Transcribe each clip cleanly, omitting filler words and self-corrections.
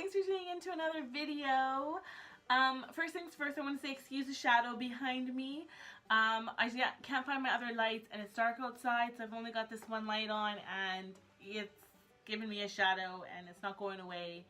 thanks for tuning in to another video. First things first, I want to say excuse the shadow behind me. I can't find my other lights and it's dark outside, so I've only got this one light on and it's giving me a shadow and it's not going away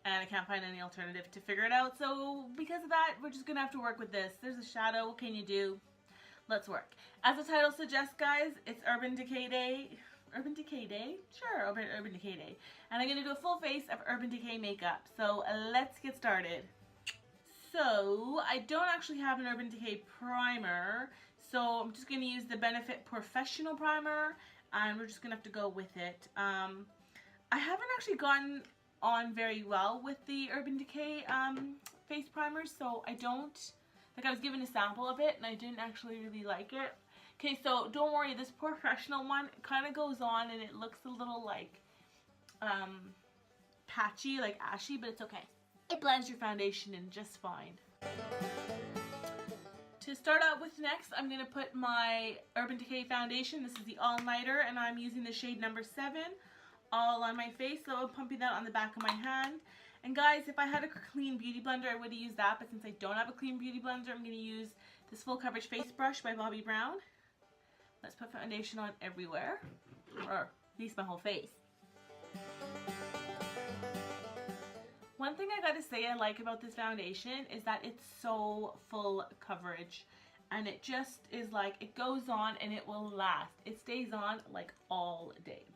and I can't find any alternative to figure it out. So because of that, we're just going to have to work with this. There's a shadow, what can you do? Let's work. As the title suggests, guys, it's Urban Decay Day. Urban Decay Day? Sure, Urban Decay Day. And I'm going to do a full face of Urban Decay makeup. So let's get started. So I don't actually have an Urban Decay primer. So I'm just going to use the Benefit Porefesional primer. And we're just going to have to go with it. I haven't actually gotten on very well with the Urban Decay face primers. So I don't, like I was given a sample of it and I didn't actually really like it. Okay, so don't worry, this Porefesional one kind of goes on and it looks a little like patchy, like ashy, but it's okay. It blends your foundation in just fine. To start out with next, I'm going to put my Urban Decay foundation. This is the Eyeliner and I'm using the shade number 7 all on my face. So I'm pumping that on the back of my hand. And guys, if I had a clean beauty blender, I would have used that, but since I don't have a clean beauty blender, I'm going to use this full coverage face brush by Bobbi Brown. Let's put foundation on everywhere, or at least my whole face. One thing I gotta say I like about this foundation is that it's so full coverage. And it just is like, it goes on and it will last. It stays on like all day.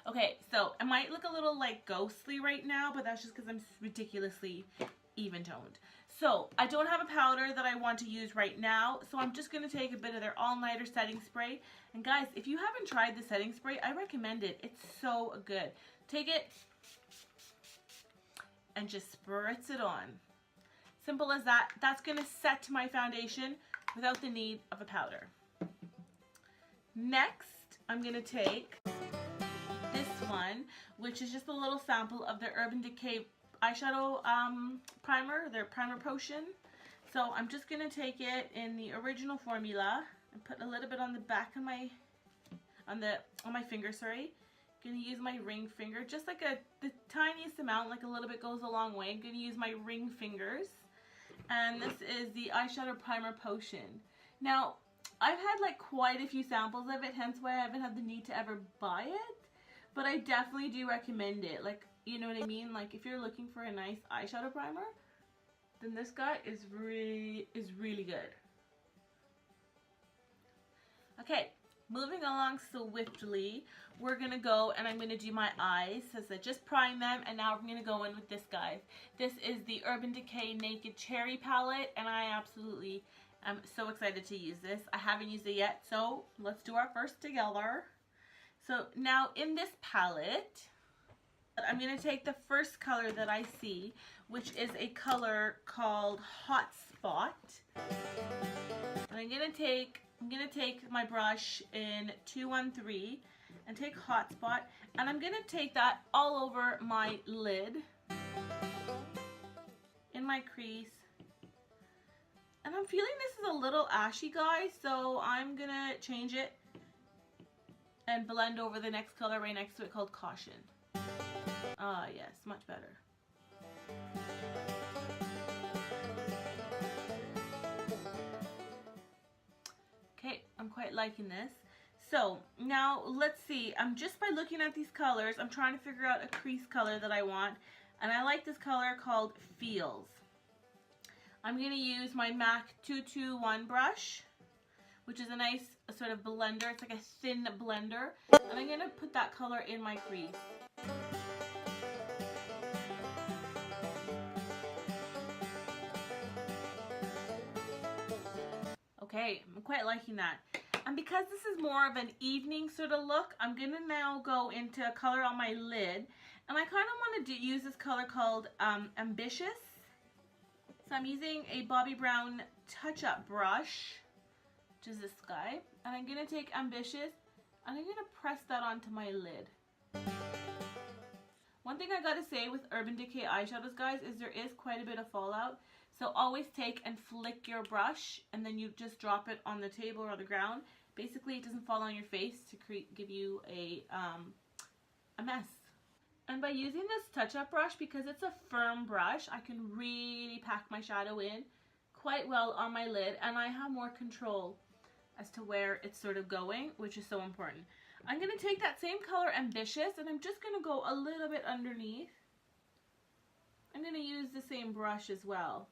Okay, so I might look a little like ghostly right now, but that's just because I'm ridiculously even toned. So I don't have a powder that I want to use right now, so I'm just going to take a bit of their all-nighter setting spray. And guys, if you haven't tried the setting spray, I recommend it. It's so good. Take it and just spritz it on. Simple as that. That's going to set my foundation without the need of a powder. Next, I'm going to take this one, which is just a little sample of their Urban Decay eyeshadow primer, their primer potion. So I'm just going to take it in the original formula and put a little bit on the back of my, on my finger, sorry. Going to use my ring finger, just like the tiniest amount, like a little bit goes a long way. I'm going to use my ring fingers. And this is the eyeshadow primer potion. Now, I've had like quite a few samples of it, hence why I haven't had the need to ever buy it. But I definitely do recommend it. Like, you know what I mean? Like, if you're looking for a nice eyeshadow primer, then this guy is really good. Okay, moving along swiftly, we're gonna go and I'm gonna do my eyes. So I just prime them, and now we're gonna go in with this guy. This is the Urban Decay Naked Cherry palette, and I absolutely am so excited to use this. I haven't used it yet, so let's do our first together. So now in this palette, I'm going to take the first color that I see, which is a color called Hot Spot. And I'm going to take my brush in 213 and take Hot Spot, and I'm going to take that all over my lid, in my crease. And I'm feeling this is a little ashy, guys, so I'm going to change it and blend over the next color right next to it called Caution. Ah, yes, much better. Okay, I'm quite liking this. So, now let's see. Just by looking at these colors, I'm trying to figure out a crease color that I want. And I like this color called Feels. I'm going to use my MAC 221 brush, which is a nice sort of blender. It's like a thin blender. And I'm going to put that color in my crease. Okay, I'm quite liking that. And because this is more of an evening sort of look, I'm going to now go into a color on my lid. And I kind of want to use this color called Ambitious. So I'm using a Bobbi Brown touch-up brush, which is this guy. And I'm going to take Ambitious and I'm going to press that onto my lid. One thing I gotta say with Urban Decay eyeshadows, guys, is there is quite a bit of fallout. So always take and flick your brush and then you just drop it on the table or the ground. Basically, it doesn't fall on your face to give you a mess. And by using this touch-up brush, because it's a firm brush, I can really pack my shadow in quite well on my lid, and I have more control as to where it's sort of going, which is so important. I'm going to take that same color, Ambitious, and I'm just going to go a little bit underneath. I'm going to use the same brush as well.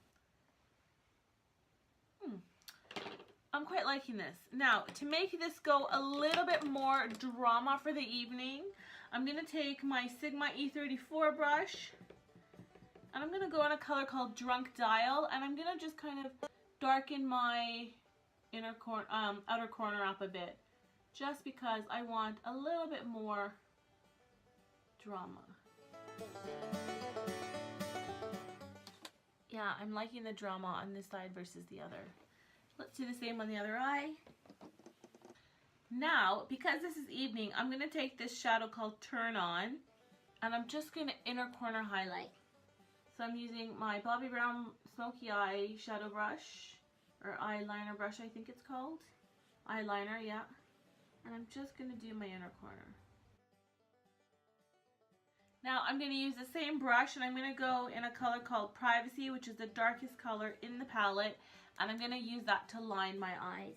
I'm quite liking this. Now, to make this go a little bit more drama for the evening, I'm going to take my Sigma E34 brush, and I'm going to go in a color called Drunk Dial, and I'm going to just kind of darken my outer corner up a bit, just because I want a little bit more drama. Yeah, I'm liking the drama on this side versus the other. Let's do the same on the other eye. Now, because this is evening, I'm going to take this shadow called Turn On, and I'm just going to inner corner highlight. So I'm using my Bobbi Brown Smoky Eye shadow brush, or eyeliner brush I think it's called. Eyeliner, yeah. And I'm just going to do my inner corner. Now I'm going to use the same brush, and I'm going to go in a color called Privacy, which is the darkest color in the palette, and I'm going to use that to line my eyes.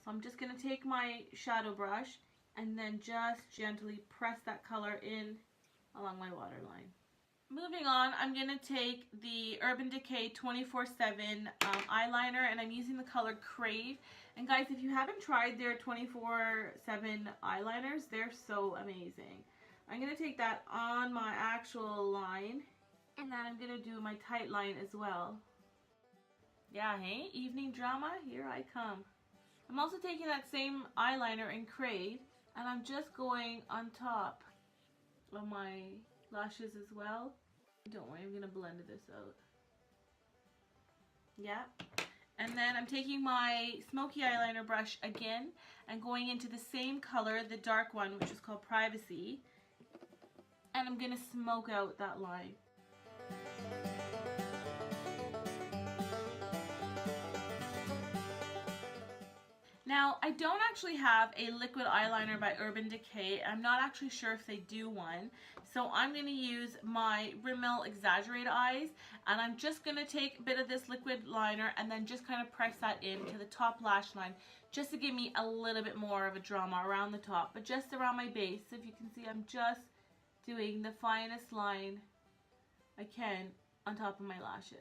So I'm just going to take my shadow brush and then just gently press that color in along my waterline. Moving on, I'm going to take the Urban Decay 24/7 eyeliner, and I'm using the color Crave. And guys, if you haven't tried their 24/7 eyeliners, they're so amazing. I'm going to take that on my actual line, and then I'm going to do my tight line as well. Yeah, hey, evening drama, here I come. I'm also taking that same eyeliner in Crave, and I'm just going on top of my lashes as well. Don't worry, I'm going to blend this out. Yeah. And then I'm taking my smoky eyeliner brush again and going into the same color, the dark one, which is called Privacy. And I'm going to smoke out that line. Now, I don't actually have a liquid eyeliner by Urban Decay. I'm not actually sure if they do one. So I'm going to use my Rimmel Exagerate eyes, and I'm just going to take a bit of this liquid liner and then just kind of press that into the top lash line, just to give me a little bit more of a drama around the top, but just around my base. If you can see, I'm just doing the finest line I can on top of my lashes.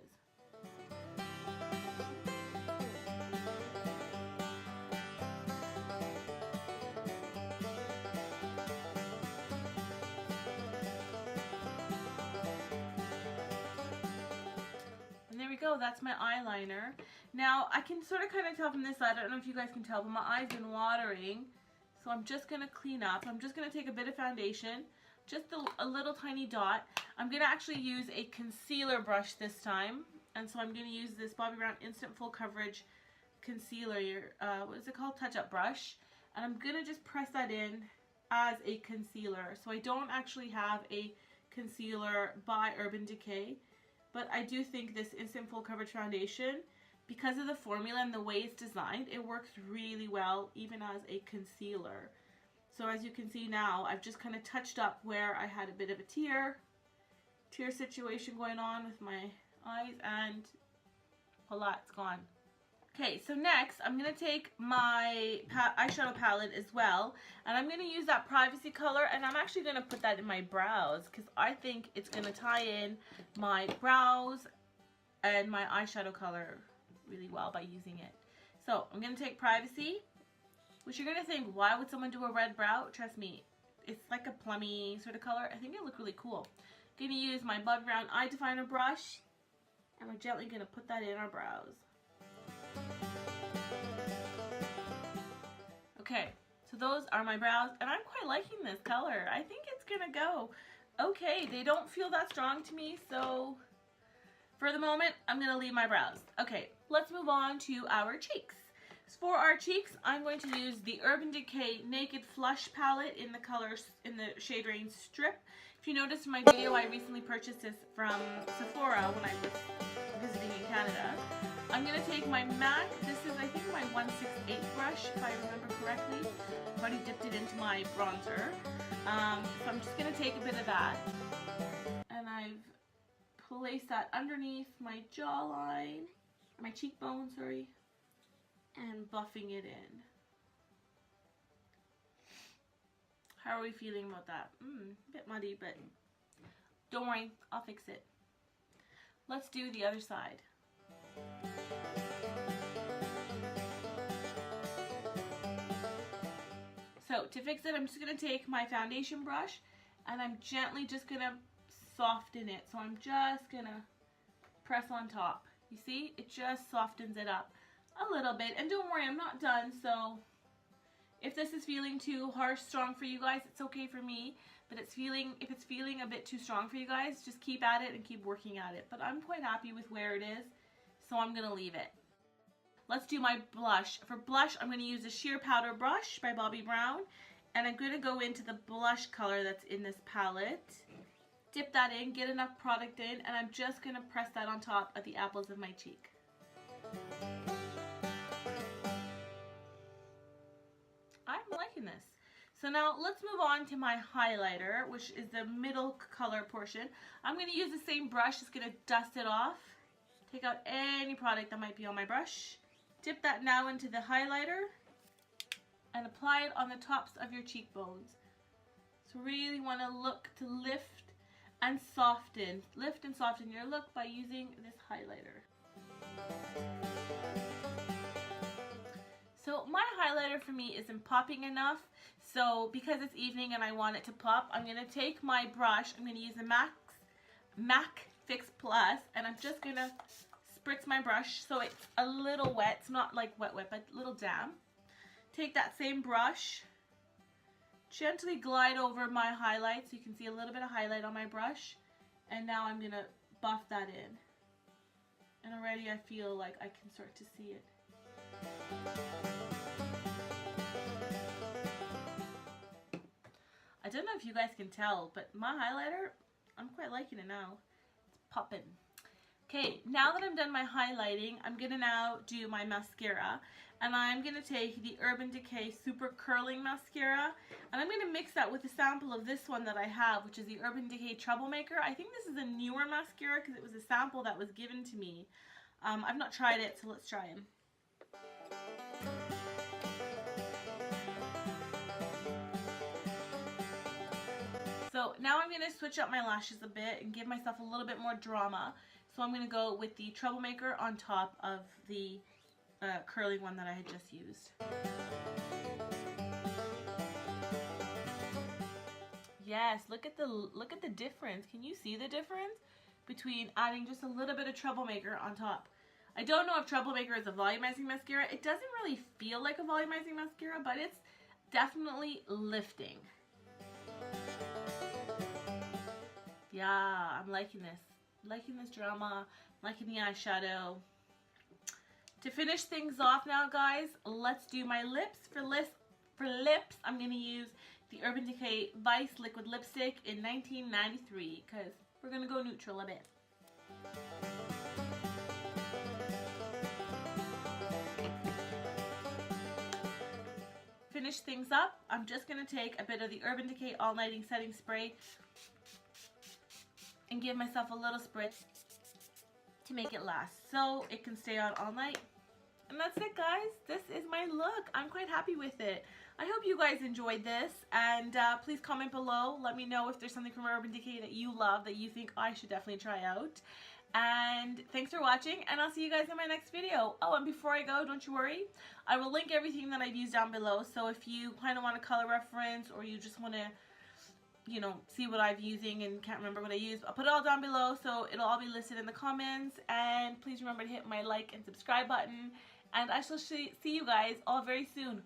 And there we go, that's my eyeliner. Now I can sort of kind of tell from this side, I don't know if you guys can tell, but my eye's been watering. So I'm just going to clean up. I'm just going to take a bit of foundation, just a little tiny dot. I'm going to actually use a concealer brush this time. And so I'm going to use this Bobbi Brown Instant Full Coverage Concealer, what is it called? Touch-up brush. And I'm going to just press that in as a concealer. So I don't actually have a concealer by Urban Decay, but I do think this Instant Full Coverage Foundation, because of the formula and the way it's designed, it works really well even as a concealer. So as you can see now, I've just kind of touched up where I had a bit of a tear situation going on with my eyes, and voila, it's gone. Okay, so next I'm going to take my eyeshadow palette as well, and I'm going to use that Privacy color, and I'm actually going to put that in my brows because I think it's going to tie in my brows and my eyeshadow color really well by using it. So I'm going to take Privacy, which you're going to think, why would someone do a red brow? Trust me, it's like a plummy sort of color. I think it'll look really cool. I'm going to use my Bobbi Brown Eye Definer brush, and we're gently going to put that in our brows. Okay, so those are my brows, and I'm quite liking this color. I think it's going to go okay. They don't feel that strong to me, so for the moment, I'm going to leave my brows. Okay, let's move on to our cheeks. For our cheeks, I'm going to use the Urban Decay Naked Flush palette in the colors in the shade range Strip. If you noticed in my video, I recently purchased this from Sephora when I was visiting in Canada. I'm going to take my MAC, this is I think my 1/6/8 brush if I remember correctly. I've already dipped it into my bronzer. So I'm just going to take a bit of that, and I've placed that underneath my jawline, my cheekbone, sorry, and buffing it in. How are we feeling about that? A bit muddy, but don't worry, I'll fix it. Let's do the other side. So to fix it, I'm just going to take my foundation brush and I'm gently just going to soften it. So I'm just going to press on top. You see, it just softens it up a little bit. And don't worry, I'm not done. So if this is feeling too harsh, strong for you guys, it's okay for me. But if it's feeling a bit too strong for you guys, just keep at it and keep working at it. But I'm quite happy with where it is, so I'm going to leave it. Let's do my blush. For blush, I'm going to use a sheer powder brush by Bobbi Brown. And I'm going to go into the blush color that's in this palette. Dip that in, get enough product in, and I'm just going to press that on top of the apples of my cheek. I'm liking this. So now let's move on to my highlighter, which is the middle color portion. I'm going to use the same brush, just going to dust it off. Take out any product that might be on my brush. Dip that now into the highlighter and apply it on the tops of your cheekbones. So really want to look to lift and soften. Lift and soften your look by using this highlighter. So my highlighter for me isn't popping enough. So because it's evening and I want it to pop, I'm going to take my brush. I'm going to use the MAC Fix Plus, and I'm just going to spritz my brush so it's a little wet. It's not like wet, but a little damp. Take that same brush, gently glide over my highlight so you can see a little bit of highlight on my brush, and now I'm going to buff that in. And already I feel like I can start to see it. I don't know if you guys can tell, but my highlighter, I'm quite liking it now. It's popping. Okay, now that I'm done my highlighting, I'm going to now do my mascara. And I'm going to take the Urban Decay Super Curling Mascara. And I'm going to mix that with a sample of this one that I have, which is the Urban Decay Troublemaker. I think this is a newer mascara because it was a sample that was given to me. I've not tried it, so let's try it. So now I'm going to switch up my lashes a bit and give myself a little bit more drama. So I'm going to go with the Troublemaker on top of the curling one that I had just used. Yes, look at the difference. Can you see the difference between adding just a little bit of Troublemaker on top? I don't know if Troublemaker is a volumizing mascara. It doesn't really feel like a volumizing mascara, but it's definitely lifting. Yeah, I'm liking this. Liking this drama, liking the eyeshadow. To finish things off now, guys, let's do my lips. For lips, I'm going to use the Urban Decay Vice Liquid Lipstick in 1993 because we're going to go neutral a bit. Finish things up, I'm just going to take a bit of the Urban Decay All Nighting Setting Spray and give myself a little spritz to make it last so it can stay on all night. And that's it, guys. This is my look. I'm quite happy with it. I hope you guys enjoyed this, and please comment below. Let me know if there's something from Urban Decay that you love that you think I should definitely try out. And thanks for watching, and I'll see you guys in my next video. Oh, and before I go, don't you worry, I will link everything that I've used down below. So if you kind of want a color reference, or you just want to, you know, see what I'm using and can't remember what I used, I'll put it all down below, so it'll all be listed in the comments. And please remember to hit my like and subscribe button, and I shall see you guys all very soon.